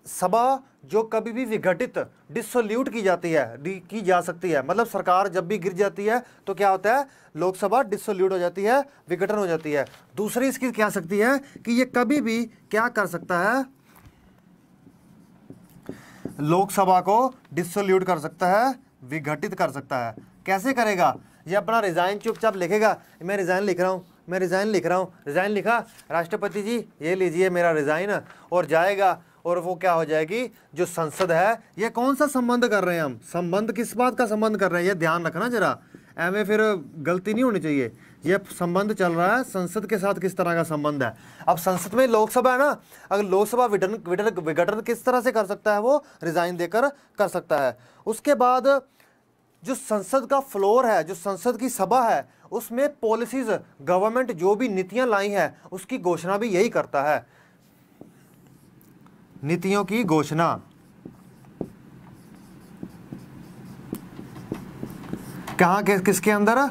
सभा जो कभी भी विघटित, डिसोल्यूट की जाती है, की जा सकती है। मतलब सरकार जब भी गिर जाती है तो क्या होता है? लोकसभा डिसोल्यूट हो जाती है, विघटन हो जाती है। दूसरी इसकी क्या सकती है कि ये कभी भी क्या कर सकता है? लोकसभा को डिसोल्यूट कर सकता है, विघटित कर सकता है। कैसे करेगा? ये अपना रिजाइन चुपचाप लिखेगा, मैं रिजाइन लिख रहा हूँ, मैं रिजाइन लिख रहा हूँ। रिजाइन लिखा, राष्ट्रपति जी ये लीजिए मेरा रिजाइन, और जाएगा। और वो क्या हो जाएगी? जो संसद है, ये कौन सा संबंध कर रहे हैं हम? संबंध किस बात का संबंध कर रहे हैं? ये ध्यान रखना जरा, एम फिर गलती नहीं होनी चाहिए। ये संबंध चल रहा है संसद के साथ, किस तरह का संबंध है। अब संसद में लोकसभा है ना, अगर लोकसभा विघटन किस तरह से कर सकता है? वो रिजाइन देकर कर सकता है। उसके बाद जो संसद का फ्लोर है, जो संसद की सभा है, उसमें पॉलिसीज, गवर्नमेंट जो भी नीतियां लाई है उसकी घोषणा भी यही करता है। नीतियों की घोषणा कहां किसके अंदर?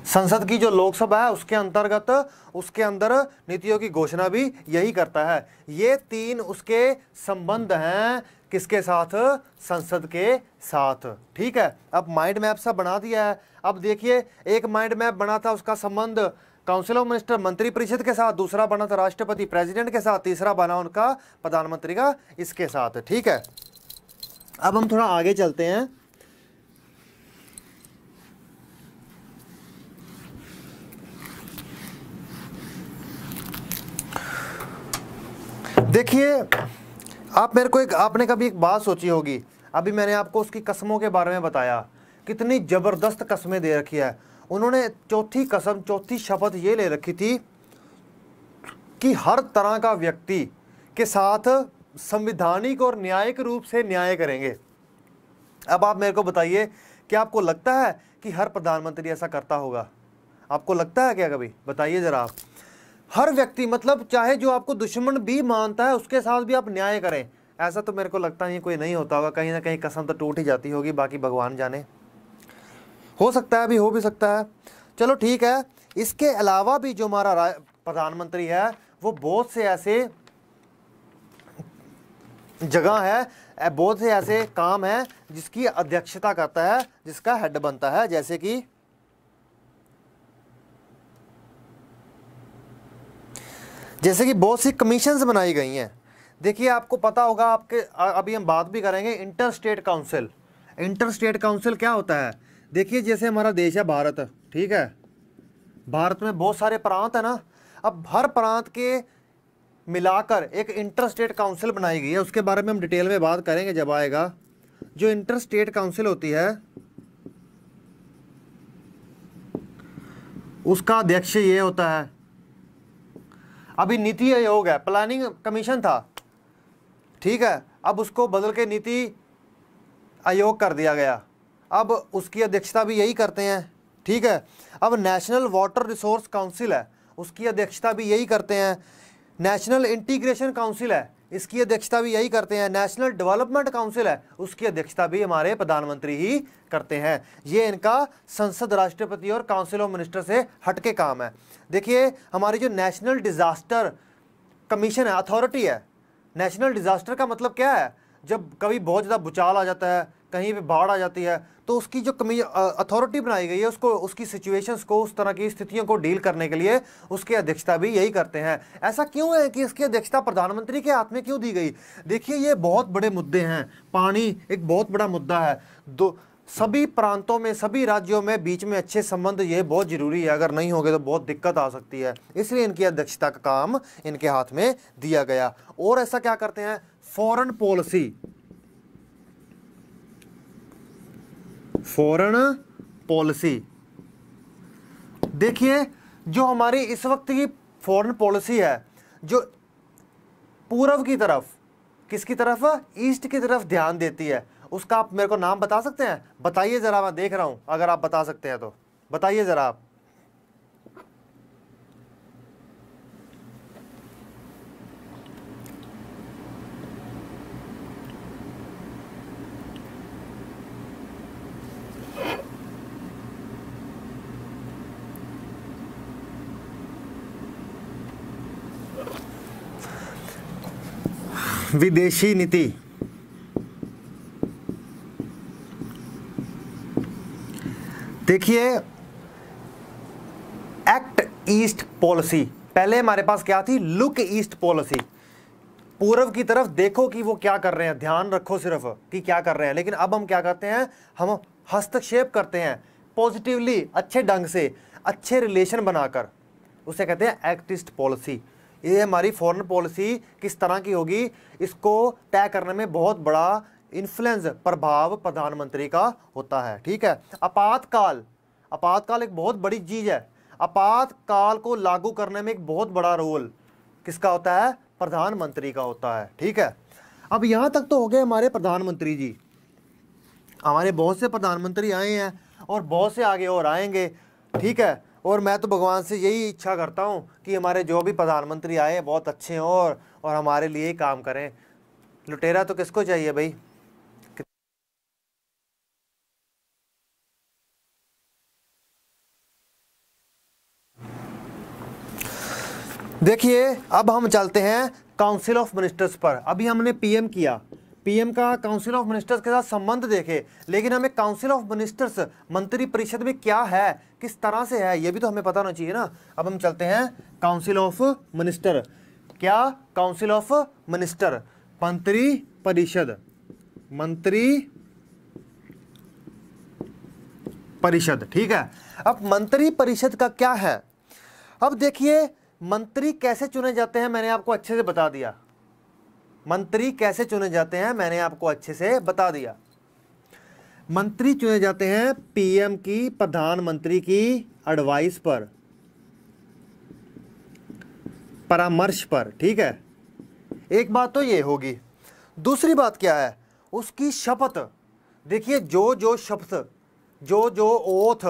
संसद की जो लोकसभा है उसके अंतर्गत, उसके अंदर नीतियों की घोषणा भी यही करता है। ये तीन उसके संबंध हैं, किसके साथ? संसद के साथ। ठीक है। अब माइंड मैप सा बना दिया है। अब देखिए, एक माइंड मैप बना था, उसका संबंध काउंसिल ऑफ मिनिस्टर, मंत्रिपरिषद के साथ। दूसरा बना था राष्ट्रपति, प्रेसिडेंट के साथ। तीसरा बना उनका प्रधानमंत्री का, इसके साथ। ठीक है। अब हम थोड़ा आगे चलते हैं। देखिए, आप मेरे को आपने कभी एक बात सोची होगी, अभी मैंने आपको उसकी कस्मों के बारे में बताया, कितनी जबरदस्त कस्में दे रखी है उन्होंने। चौथी कसम, चौथी शपथ ये ले रखी थी कि हर तरह का व्यक्ति के साथ संवैधानिक और न्यायिक रूप से न्याय करेंगे। अब आप मेरे को बताइए, क्या आपको लगता है कि हर प्रधानमंत्री ऐसा करता होगा? आपको लगता है क्या? कभी बताइए जरा आप। हर व्यक्ति, मतलब चाहे जो आपको दुश्मन भी मानता है उसके साथ भी आप न्याय करें, ऐसा तो मेरे को लगता है कोई नहीं होता होगा। कहीं ना कहीं कसम तो टूट ही जाती होगी, बाकी भगवान जाने। हो सकता है, अभी हो भी सकता है। चलो ठीक है। इसके अलावा भी जो हमारा प्रधानमंत्री है, वो बहुत से ऐसे जगह है, बहुत से ऐसे काम है जिसकी अध्यक्षता करता है, जिसका हेड बनता है। जैसे कि बहुत सी कमीशंस बनाई गई हैं। देखिए, आपको पता होगा, आपके अभी हम बात भी करेंगे inter state council. Inter state council क्या होता है? देखिए, जैसे हमारा देश है भारत, ठीक है, भारत में बहुत सारे प्रांत है ना। अब हर प्रांत के मिलाकर एक इंटर स्टेट काउंसिल बनाई गई है। उसके बारे में हम डिटेल में बात करेंगे जब आएगा। जो इंटर स्टेट काउंसिल होती है उसका अध्यक्ष ये होता है, अभी नीति आयोग है, प्लानिंग कमीशन था, ठीक है, अब उसको बदल के नीति आयोग कर दिया गया। अब उसकी अध्यक्षता भी यही करते हैं, ठीक है। अब नेशनल वाटर रिसोर्स काउंसिल है, उसकी अध्यक्षता भी यही करते हैं। नेशनल इंटीग्रेशन काउंसिल है, इसकी अध्यक्षता भी यही करते हैं। नेशनल डेवलपमेंट काउंसिल है, उसकी अध्यक्षता भी हमारे प्रधानमंत्री ही करते हैं। ये इनका संसद, राष्ट्रपति और काउंसिल ऑफ मिनिस्टर से हटके काम है। देखिए हमारी जो नेशनल डिजास्टर कमीशन है, अथॉरिटी है। नेशनल डिजास्टर का मतलब क्या है? जब कभी बहुत ज़्यादा भूचाल आ जाता है, कहीं पे बाढ़ आ जाती है, तो उसकी जो अथॉरिटी बनाई गई है उसको, उसकी सिचुएशंस को, उस तरह की स्थितियों को डील करने के लिए उसकी अध्यक्षता भी यही करते हैं। ऐसा क्यों है कि इसकी अध्यक्षता प्रधानमंत्री के हाथ में क्यों दी गई? देखिए ये बहुत बड़े मुद्दे हैं। पानी एक बहुत बड़ा मुद्दा है। सभी प्रांतों में, सभी राज्यों में बीच में अच्छे संबंध ये बहुत जरूरी है। अगर नहीं होंगे तो बहुत दिक्कत आ सकती है, इसलिए इनकी अध्यक्षता का काम इनके हाथ में दिया गया। और ऐसा क्या करते हैं? Foreign policy, foreign policy. देखिए जो हमारी इस वक्त की फॉरेन पॉलिसी है, जो पूर्व की तरफ, किसकी तरफ? ईस्ट की तरफ ध्यान देती है, उसका आप मेरे को नाम बता सकते हैं? बताइए जरा, मैं देख रहा हूं, अगर आप बता सकते हैं तो बताइए जरा आप। विदेशी नीति, देखिए एक्ट ईस्ट पॉलिसी। पहले हमारे पास क्या थी? Look east policy. पूर्व की तरफ देखो कि वो क्या कर रहे हैं, ध्यान रखो सिर्फ कि क्या कर रहे हैं। लेकिन अब हम क्या करते हैं? हम हस्तक्षेप करते हैं पॉजिटिवली, अच्छे ढंग से, अच्छे रिलेशन बनाकर, उसे कहते हैं एक्ट ईस्ट पॉलिसी। ये हमारी फॉरेन पॉलिसी किस तरह की होगी, इसको तय करने में बहुत बड़ा इन्फ्लुएंस, प्रभाव प्रधानमंत्री का होता है, ठीक है। आपातकाल, आपातकाल एक बहुत बड़ी चीज है। आपातकाल को लागू करने में एक बहुत बड़ा रोल किसका होता है? प्रधानमंत्री का होता है, ठीक है। अब यहां तक तो हो गए हमारे प्रधानमंत्री जी। हमारे बहुत से प्रधानमंत्री आए हैं और बहुत से आगे और आएंगे, ठीक है। और मैं तो भगवान से यही इच्छा करता हूं कि हमारे जो भी प्रधानमंत्री आए बहुत अच्छे हों और हमारे लिए ही काम करें। लुटेरा तो किसको चाहिए भाई? देखिए अब हम चलते हैं काउंसिल ऑफ मिनिस्टर्स पर। अभी हमने पीएम किया, पीएम का काउंसिल ऑफ मिनिस्टर्स के साथ संबंध देखे, लेकिन हमें काउंसिल ऑफ मिनिस्टर्स, मंत्री परिषद में क्या है, किस तरह से है, ये भी तो हमें पता होना चाहिए ना। अब हम चलते हैं काउंसिल ऑफ मिनिस्टर। क्या? काउंसिल ऑफ मिनिस्टर, मंत्री परिषद, मंत्री परिषद, ठीक है। अब मंत्री परिषद का क्या है? अब देखिए मंत्री कैसे चुने जाते हैं, मैंने आपको अच्छे से बता दिया। मंत्री कैसे चुने जाते हैं मैंने आपको अच्छे से बता दिया। मंत्री चुने जाते हैं पीएम की, प्रधानमंत्री की एडवाइस पर, परामर्श पर, ठीक है। एक बात तो ये होगी। दूसरी बात क्या है? उसकी शपथ। देखिए जो जो शपथ, जो जो ओथ,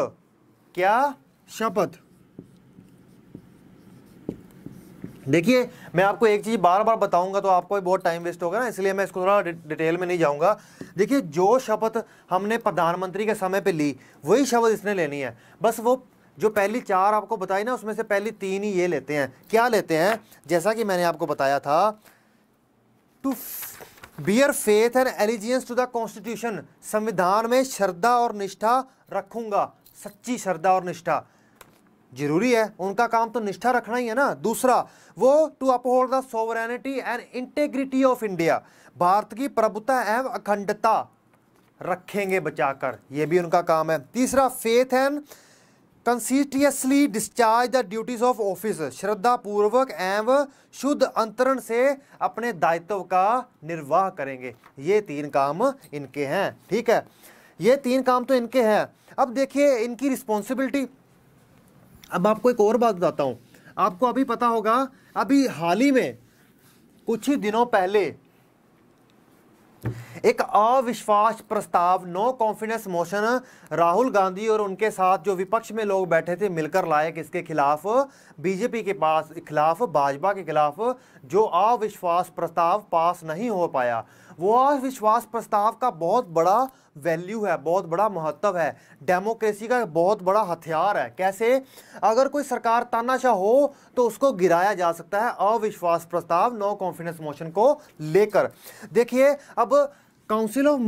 क्या? शपथ। देखिए मैं आपको एक चीज बार बार बताऊंगा तो आपको भी बहुत टाइम वेस्ट होगा ना, इसलिए मैं इसको थोड़ा डिटेल में नहीं जाऊंगा। देखिए जो शपथ हमने प्रधानमंत्री के समय पे ली, वही शपथ इसने लेनी है। बस वो जो पहली 4 आपको बताई ना, उसमें से पहली 3 ही ये लेते हैं। क्या लेते हैं? जैसा कि मैंने आपको बताया था, to bear faith and allegiance to the constitution, संविधान में श्रद्धा और निष्ठा रखूंगा। सच्ची श्रद्धा और निष्ठा जरूरी है, उनका काम तो निष्ठा रखना ही है ना। दूसरा वो to uphold the sovereignty and integrity of India, भारत की प्रभुता एवं अखंडता रखेंगे बचाकर, ये भी उनका काम है। तीसरा faith and conscientiously discharge the duties of office, श्रद्धा पूर्वक एवं शुद्ध अंतरण से अपने दायित्व का निर्वाह करेंगे। ये 3 काम इनके हैं, ठीक है, ये 3 काम तो इनके हैं। अब देखिए इनकी रिस्पॉन्सिबिलिटी। अब आपको एक और बात बताता हूं, आपको अभी पता होगा, अभी हाल ही में कुछ ही दिनों पहले एक अविश्वास प्रस्ताव, no confidence motion Rahul Gandhi और उनके साथ जो विपक्ष में लोग बैठे थे मिलकर लाए, किसके खिलाफ, बीजेपी के खिलाफ, भाजपा के खिलाफ, जो अविश्वास प्रस्ताव पास नहीं हो पाया। वो अविश्वास प्रस्ताव का बहुत बड़ा वैल्यू है, बहुत बड़ा महत्व है, डेमोक्रेसी का बहुत बड़ा हथियार है। कैसे? अगर कोई सरकार तानाशाह हो तो उसको गिराया जा सकता है अविश्वास प्रस्ताव, नो कॉन्फिडेंस मोशन को लेकर। देखिए अब काउंसिल ऑफ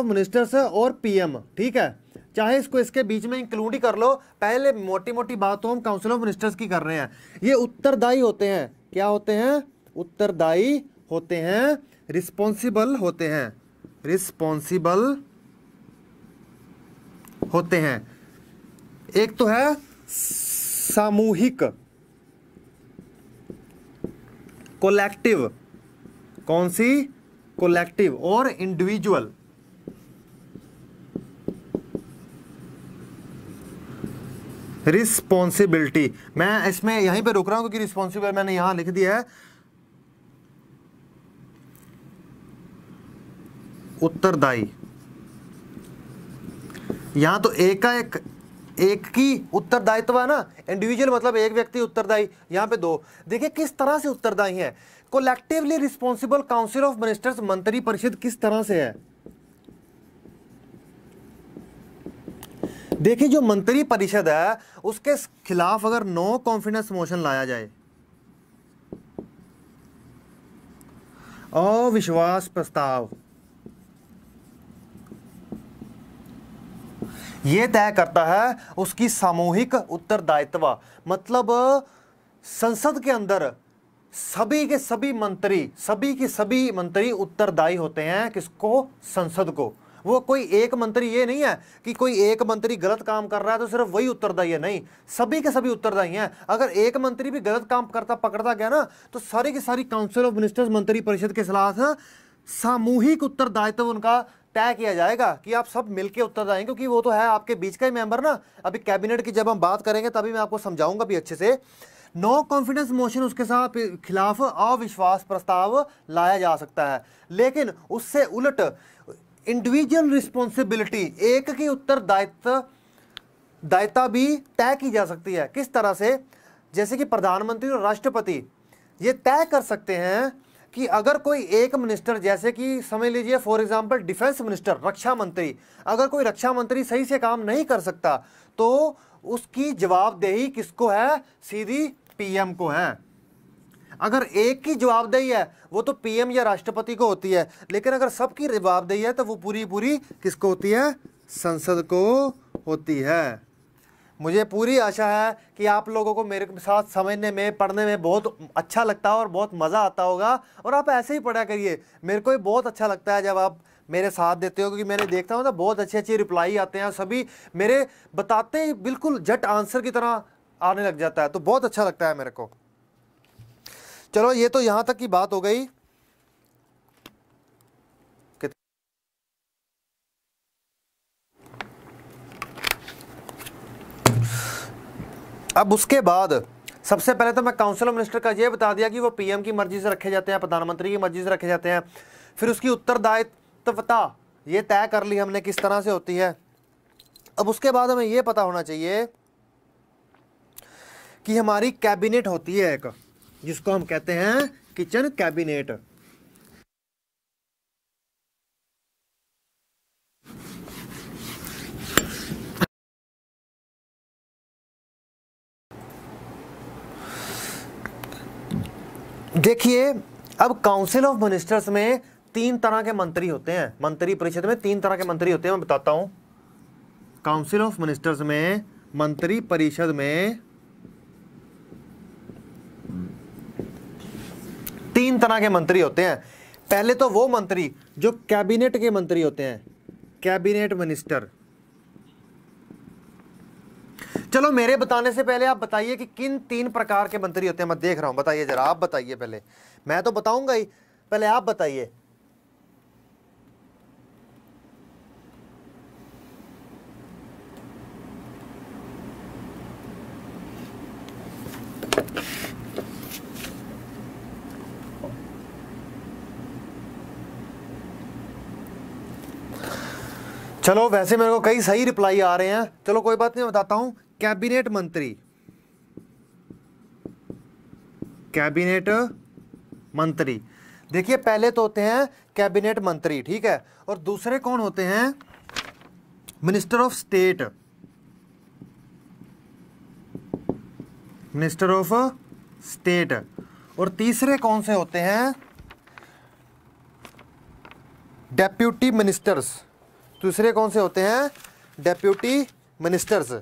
मिनिस्टर्स और पीएम, ठीक है, चाहे इसको इसके बीच में इंक्लूड ही कर लो, पहले मोटी मोटी बात तो हम काउंसिल ऑफ मिनिस्टर्स की कर रहे हैं। ये उत्तरदायी होते हैं, क्या होते हैं? उत्तरदायी होते हैं, रिस्पॉन्सिबल होते हैं, रिस्पॉन्सिबल होते हैं। एक तो है सामूहिक, कोलेक्टिव, कौन सी? कोलेक्टिव, और इंडिविजुअल। रिस्पॉन्सिबिलिटी, मैं इसमें यहीं पे रुक रहा हूं क्योंकि रिस्पॉन्सिबल मैंने यहां लिख दिया है, उत्तरदायी। यहां तो एक की उत्तरदायित्व है ना, इंडिविजुअल मतलब एक व्यक्ति उत्तरदायी, यहां पे 2। देखिए किस तरह से उत्तरदायी है। Collectively responsible council of ministers, मंत्री परिषद किस तरह से है? देखिए जो मंत्री परिषद है उसके खिलाफ अगर नो कॉन्फिडेंस मोशन लाया जाए, अविश्वास प्रस्ताव, यह तय करता है उसकी सामूहिक उत्तरदायित्व। मतलब संसद के अंदर सभी के सभी मंत्री उत्तरदायी होते हैं, किसको? संसद को। वो कोई एक मंत्री, ये नहीं है कि कोई एक मंत्री गलत काम कर रहा है तो सिर्फ वही उत्तरदायी है, नहीं, सभी के सभी उत्तरदायी हैं। अगर एक मंत्री भी गलत काम करता पकड़ता गया ना तो सारी की सारी काउंसिल ऑफ मिनिस्टर्स, मंत्री परिषद के खिलाफ सामूहिक उत्तरदायित्व उनका तय किया जाएगा कि आप सब मिलकर उत्तरदायी, क्योंकि वो तो है आपके बीच का ही मेंबर ना। अभी कैबिनेट की जब हम बात करेंगे तभी मैं आपको समझाऊंगा भी अच्छे से। नो कॉन्फिडेंस मोशन, उसके साथ खिलाफ अविश्वास प्रस्ताव लाया जा सकता है, लेकिन उससे उलट इंडिविजुअल रिस्पॉन्सिबिलिटी, एक की उत्तरदायित्व भी तय की जा सकती है। किस तरह से? जैसे कि प्रधानमंत्री और राष्ट्रपति ये तय कर सकते हैं कि अगर कोई एक मिनिस्टर, जैसे कि समझ लीजिए फॉर एग्जांपल डिफेंस मिनिस्टर, रक्षा मंत्री, अगर कोई रक्षा मंत्री सही से काम नहीं कर सकता तो उसकी जवाबदेही किसको है? सीधी पीएम को है। अगर एक की जवाबदेही है वो तो पीएम या राष्ट्रपति को होती है, लेकिन अगर सबकी जवाबदेही है तो वो पूरी पूरी किसको होती है? संसद को होती है। मुझे पूरी आशा है कि आप लोगों को मेरे साथ समझने में, पढ़ने में बहुत अच्छा लगता है और बहुत मज़ा आता होगा, और आप ऐसे ही पढ़ा करिए। मेरे को भी बहुत अच्छा लगता है जब आप मेरे साथ देते हो, क्योंकि मैंने देखता हूँ ना बहुत अच्छे अच्छे रिप्लाई आते हैं, सभी मेरे बताते ही बिल्कुल झट आंसर की तरह आने लग जाता है, तो बहुत अच्छा लगता है मेरे को। चलो ये तो यहाँ तक की बात हो गई। अब उसके बाद सबसे पहले तो मैं काउंसिल ऑफ मिनिस्टर का ये बता दिया कि वो पीएम की मर्जी से रखे जाते हैं, प्रधानमंत्री की मर्जी से रखे जाते हैं। फिर उसकी उत्तरदायित्वता ये तय कर ली हमने किस तरह से होती है। अब उसके बाद हमें ये पता होना चाहिए कि हमारी कैबिनेट होती है एक, जिसको हम कहते हैं किचन कैबिनेट। देखिए अब काउंसिल ऑफ मिनिस्टर्स में 3 तरह के मंत्री होते हैं, मंत्री परिषद में 3 तरह के मंत्री होते हैं, मैं बताता हूं। काउंसिल ऑफ मिनिस्टर्स में, मंत्री परिषद में 3 तरह के मंत्री होते हैं। पहले तो वो मंत्री जो कैबिनेट के मंत्री होते हैं, कैबिनेट मिनिस्टर। चलो मेरे बताने से पहले आप बताइए कि किन 3 प्रकार के मंत्री होते हैं। मैं देख रहा हूं, बताइए जरा, आप बताइए पहले। मैं तो बताऊंगा ही, पहले आप बताइए। चलो वैसे मेरे को कई सही रिप्लाई आ रहे हैं, चलो कोई बात नहीं, बताता हूं। कैबिनेट मंत्री, कैबिनेट मंत्री, देखिए पहले तो होते हैं कैबिनेट मंत्री, ठीक है, और दूसरे कौन होते हैं? Minister of state, minister of state. और तीसरे कौन से होते हैं? Deputy ministers. दूसरे कौन से होते हैं? Deputy ministers.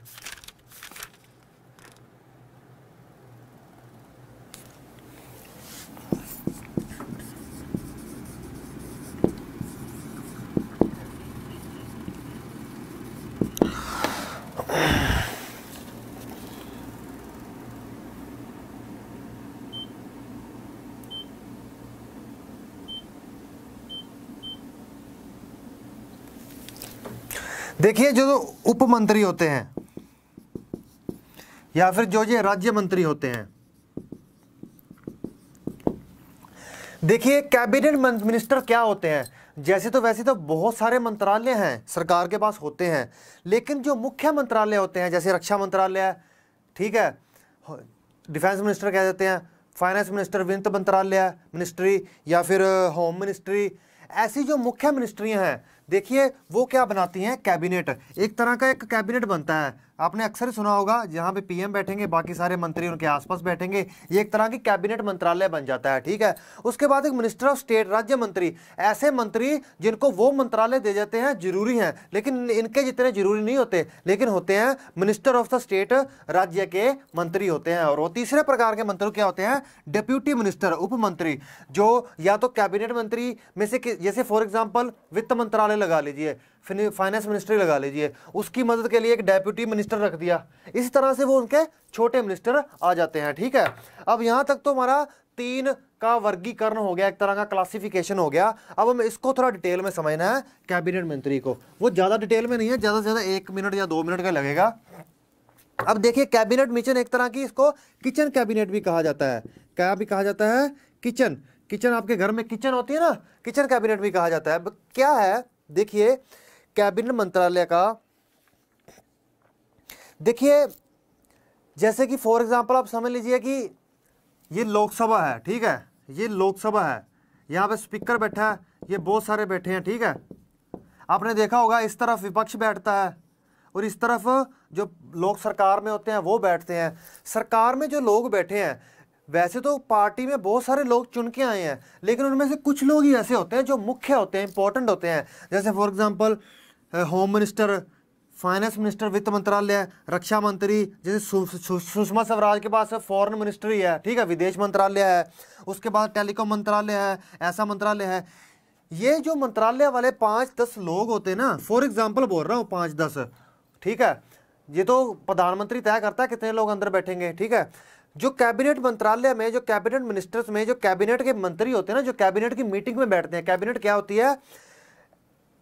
देखिए जो उप मंत्री होते हैं या फिर जो ये राज्य मंत्री होते हैं, देखिए कैबिनेट मिनिस्टर क्या होते हैं? जैसे तो वैसे तो बहुत सारे मंत्रालय हैं सरकार के पास होते हैं, लेकिन जो मुख्य मंत्रालय होते हैं जैसे रक्षा मंत्रालय, ठीक है, डिफेंस मिनिस्टर कह देते हैं, फाइनेंस मिनिस्टर, वित्त मंत्रालय मिनिस्ट्री, या फिर होम मिनिस्ट्री, ऐसी जो मुख्य मिनिस्ट्रियां हैं, देखिए वो क्या बनाती हैं? कैबिनेट। एक तरह का एक कैबिनेट बनता है, आपने अक्सर ही सुना होगा, जहां पे पीएम बैठेंगे, बाकी सारे मंत्री उनके आसपास बैठेंगे, ये एक तरह की कैबिनेट मंत्रालय बन जाता है, ठीक है। उसके बाद एक मिनिस्टर ऑफ स्टेट, राज्य मंत्री, ऐसे मंत्री जिनको वो मंत्रालय दे जाते हैं, जरूरी हैं लेकिन इनके जितने जरूरी नहीं होते, लेकिन होते हैं मिनिस्टर ऑफ द स्टेट, राज्य के मंत्री होते हैं। और वो तीसरे प्रकार के मंत्री क्या होते हैं? डेप्यूटी मिनिस्टर, उप मंत्री, जो या तो कैबिनेट मंत्री में से, जैसे फॉर एग्जाम्पल वित्त मंत्रालय लगा लीजिए, फाइनेंस मिनिस्ट्री लगा लीजिए, उसकी मदद के लिए एक डेप्यूटी मिनिस्टर रख दिया, इस तरह से वो उनके छोटे मिनिस्टर आ जाते हैं, ठीक है। अब यहां तक तो हमारा 3 का वर्गीकरण हो गया, एक तरह का क्लासिफिकेशन हो गया। अब हम इसको थोड़ा डिटेल में समझना है कैबिनेट मंत्री को, वो ज्यादा डिटेल में नहीं है, ज्यादा से ज्यादा 1 मिनट या 2 मिनट का लगेगा। अब देखिए कैबिनेट मिशन एक तरह की, इसको किचन कैबिनेट भी कहा जाता है। क्या भी कहा जाता है? किचन। किचन, आपके घर में किचन होती है ना, किचन कैबिनेट भी कहा जाता है। क्या है? देखिए कैबिनेट मंत्रालय का, देखिए जैसे कि फॉर एग्जांपल आप समझ लीजिए कि ये लोकसभा है, ठीक है, ये लोकसभा है, यहाँ पे स्पीकर बैठा है, ये बहुत सारे बैठे हैं, ठीक है। आपने देखा होगा इस तरफ विपक्ष बैठता है और इस तरफ जो लोग सरकार में होते हैं वो बैठते हैं। सरकार में जो लोग बैठे हैं, वैसे तो पार्टी में बहुत सारे लोग चुन के आए हैं, लेकिन उनमें से कुछ लोग ही ऐसे होते हैं जो मुख्य होते हैं, इंपॉर्टेंट होते हैं। जैसे for example home minister, finance minister, वित्त मंत्रालय, रक्षा मंत्री, जैसे सुषमा स्वराज के पास फॉरेन मिनिस्ट्री है, ठीक है, विदेश मंत्रालय है, उसके बाद टेलीकॉम मंत्रालय है, ऐसा मंत्रालय है। ये जो मंत्रालय वाले 5-10 लोग होते हैं ना, फॉर एग्जाम्पल बोल रहा हूँ 5-10, ठीक है, ये तो प्रधानमंत्री तय करता है कितने लोग अंदर बैठेंगे, ठीक है। जो कैबिनेट मंत्रालय में, जो कैबिनेट मिनिस्टर्स में, जो कैबिनेट के मंत्री होते हैं ना, जो कैबिनेट की मीटिंग में बैठते हैं, कैबिनेट क्या होती है?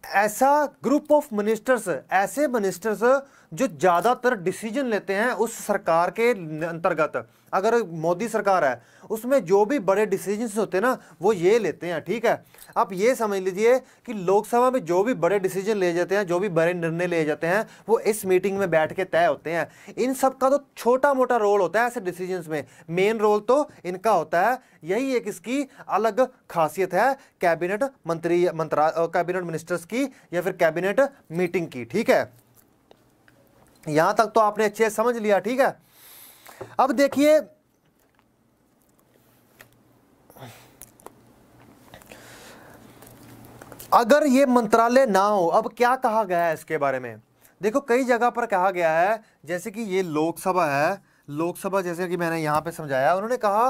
ऐसा ग्रुप ऑफ मिनिस्टर्स, ऐसे मिनिस्टर्स जो ज्यादातर डिसीजन लेते हैं उस सरकार के अंतर्गत। अगर मोदी सरकार है, उसमें जो भी बड़े डिसीजंस होते हैं ना, वो ये लेते हैं, ठीक है। आप ये समझ लीजिए कि लोकसभा में जो भी बड़े डिसीजन ले जाते हैं, जो भी बड़े निर्णय ले जाते हैं, वो इस मीटिंग में बैठ के तय होते हैं। इन सब का तो छोटा मोटा रोल होता है ऐसे डिसीजंस में, मेन रोल तो इनका होता है। यही एक इसकी अलग खासियत है कैबिनेट मंत्री, कैबिनेट मिनिस्टर्स की या फिर कैबिनेट मीटिंग की, ठीक है। यहां तक तो आपने अच्छे से समझ लिया, ठीक है। अब देखिए अगर ये मंत्रालय ना हो, अब क्या कहा गया है इसके बारे में? देखो कई जगह पर कहा गया है, जैसे कि ये लोकसभा है, लोकसभा जैसे कि मैंने यहां पे समझाया, उन्होंने कहा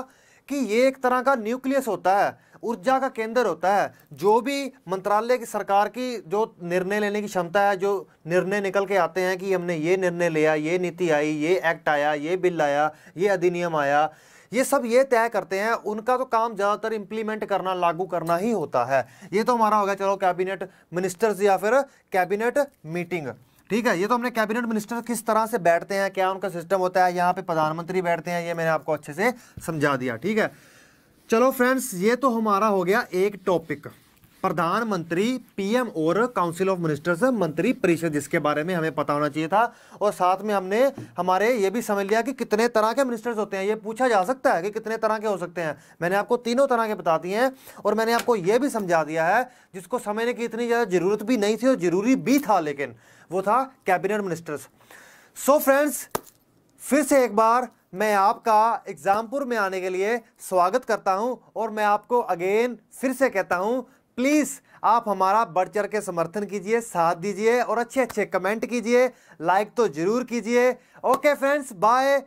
कि ये एक तरह का न्यूक्लियस होता है, ऊर्जा का केंद्र होता है। जो भी मंत्रालय की सरकार की जो निर्णय लेने की क्षमता है, जो निर्णय निकल के आते हैं कि हमने ये निर्णय लिया, ये नीति आई, ये एक्ट आया, ये बिल आया, ये अधिनियम आया, ये सब ये तय करते हैं। उनका तो काम ज़्यादातर इंप्लीमेंट करना, लागू करना ही होता है। ये तो हमारा हो गया चलो कैबिनेट मिनिस्टर्स या फिर कैबिनेट मीटिंग, ठीक है। ये तो हमने कैबिनेट मिनिस्टर किस तरह से बैठते हैं, क्या उनका सिस्टम होता है, यहाँ पे प्रधानमंत्री बैठते हैं, ये मैंने आपको अच्छे से समझा दिया, ठीक है। चलो फ्रेंड्स, ये तो हमारा हो गया एक टॉपिक, प्रधानमंत्री, पीएम और काउंसिल ऑफ मिनिस्टर्स, मंत्री परिषद, जिसके बारे में हमें पता होना चाहिए था। और साथ में हमने हमारे ये भी समझ लिया कि कितने तरह के मिनिस्टर्स होते हैं। ये पूछा जा सकता है कि कितने तरह के हो सकते हैं। मैंने आपको तीनों तरह के बता दिए हैं और मैंने आपको ये भी समझा दिया है, जिसको समझने की इतनी ज़्यादा ज़रूरत भी नहीं थी और ज़रूरी भी था, लेकिन वो था कैबिनेट मिनिस्टर्स। सो फ्रेंड्स, फिर से एक बार मैं आपका एग्जामपुर में आने के लिए स्वागत करता हूं और मैं आपको अगेन फिर से कहता हूं, प्लीज आप हमारा बढ़ चढ़ के समर्थन कीजिए, साथ दीजिए और अच्छे अच्छे कमेंट कीजिए, लाइक तो जरूर कीजिए। Okay friends, bye,